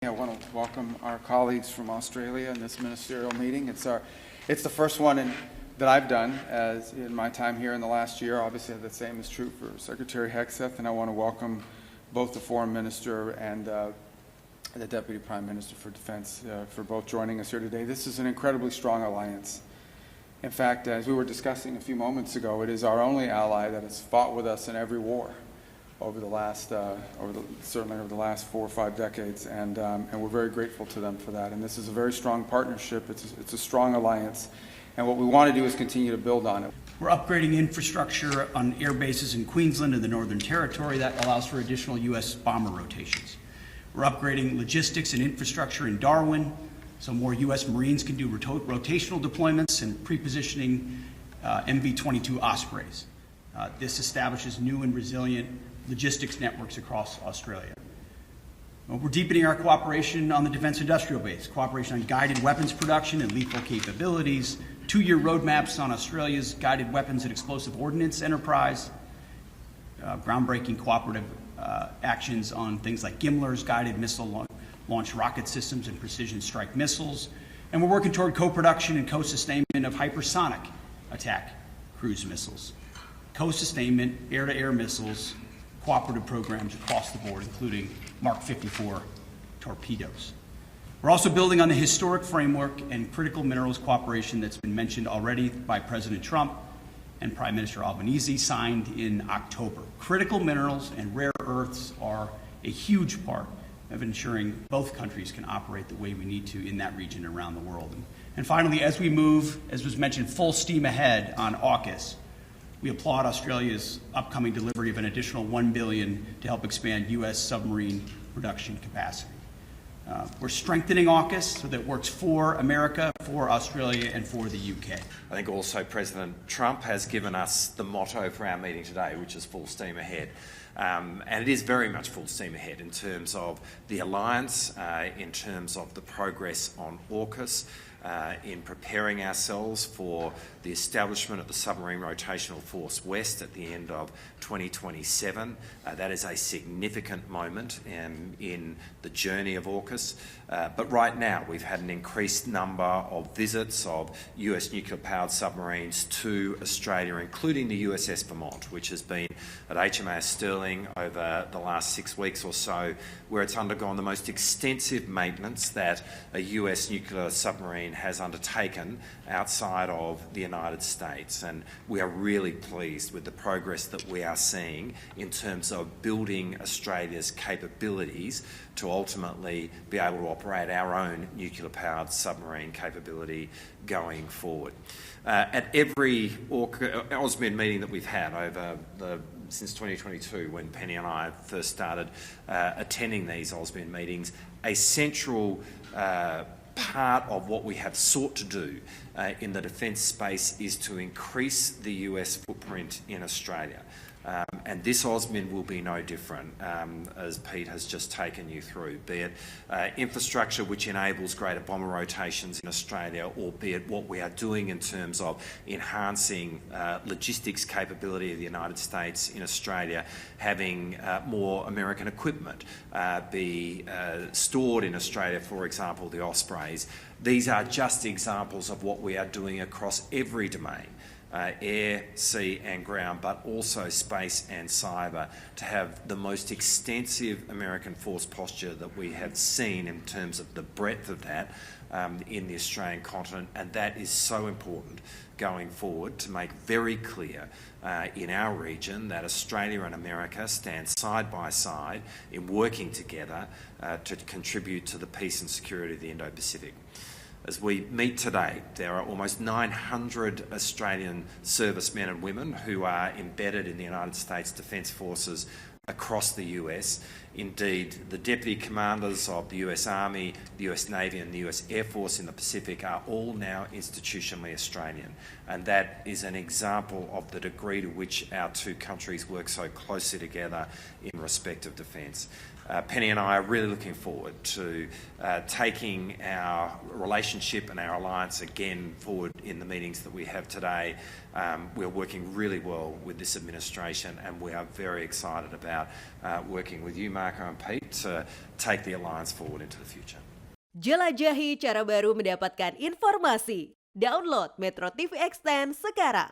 I want to welcome our colleagues from Australia in this ministerial meeting. It's the first one that I've done as in my time here in the last year. Obviously, the same is true for Secretary Hegseth, and I want to welcome both the Foreign Minister and the Deputy Prime Minister for Defense for both joining us here today. This is an incredibly strong alliance. In fact, as we were discussing a few moments ago, it is our only ally that has fought with us in every war over the last, certainly over the last 4 or 5 decades, and we're very grateful to them for that. And this is a very strong partnership. It's a strong alliance, and what we want to do is continue to build on it. We're upgrading infrastructure on air bases in Queensland and the Northern Territory that allows for additional U.S. bomber rotations. We're upgrading logistics and infrastructure in Darwin so more U.S. Marines can do rotational deployments and pre-positioning MV-22 Ospreys. This establishes new and resilient logistics networks across Australia. We're deepening our cooperation on the defense industrial base, cooperation on guided weapons production and lethal capabilities, 2-year roadmaps on Australia's guided weapons and explosive ordnance enterprise, groundbreaking cooperative actions on things like GMLRS, guided missile launch rocket systems and precision strike missiles, and we're working toward co-production and co-sustainment of hypersonic attack cruise missiles, co-sustainment air-to-air missiles, cooperative programs across the board, including Mark 54 torpedoes. We're also building on the historic framework and critical minerals cooperation that's been mentioned already by President Trump and Prime Minister Albanese, signed in October. Critical minerals and rare earths are a huge part of ensuring both countries can operate the way we need to in that region and around the world. And finally, as we move, as was mentioned, full steam ahead on AUKUS, we applaud Australia's upcoming delivery of an additional $1 billion to help expand U.S. submarine production capacity. We're strengthening AUKUS so that it works for America, for Australia, and for the UK. I think also President Trump has given us the motto for our meeting today, which is full steam ahead. And it is very much full steam ahead in terms of the alliance, in terms of the progress on AUKUS, in preparing ourselves for the establishment of the Submarine Rotational Force West at the end of 2027. That is a significant moment in the journey of AUKUS. But right now we've had an increased number of visits of US nuclear-powered submarines to Australia, including the USS Vermont, which has been at HMAS Sterling over the last 6 weeks or so, where it's undergone the most extensive maintenance that a US nuclear submarine has undertaken outside of the United States. And we are really pleased with the progress that we are seeing in terms of building Australia's capabilities to ultimately be able to operate our own nuclear-powered submarine capability going forward. At every AUSMED meeting that we've had since 2022, when Penny and I first started attending these AUSMED meetings, a central part of what we have sought to do in the defence space is to increase the US footprint in Australia. And this AUSMED will be no different, as Pete has just taken you through, be it infrastructure which enables greater bomber rotations in Australia, or be it what we are doing in terms of enhancing logistics capability of the United States in Australia, having more American equipment be stored in Australia, for example, the Ospreys. These are just examples of what we are doing across every domain. Air, sea and ground, but also space and cyber, to have the most extensive American force posture that we have seen in terms of the breadth of that in the Australian continent. And that is so important going forward, to make very clear in our region that Australia and America stand side by side in working together to contribute to the peace and security of the Indo-Pacific. As we meet today, there are almost 900 Australian servicemen and women who are embedded in the United States Defence Forces across the US. Indeed, the deputy commanders of the US Army, the US Navy and the US Air Force in the Pacific are all now institutionally Australian. And that is an example of the degree to which our two countries work so closely together in respect of defence. Penny and I are really looking forward to taking our relationship and our alliance again forward in the meetings that we have today. We're working really well with this administration, and we are very excited about working with you, Marco and Pete, to take the alliance forward into the future. Jelajahi cara baru mendapatkan informasi. Download MetroTV Extend sekarang.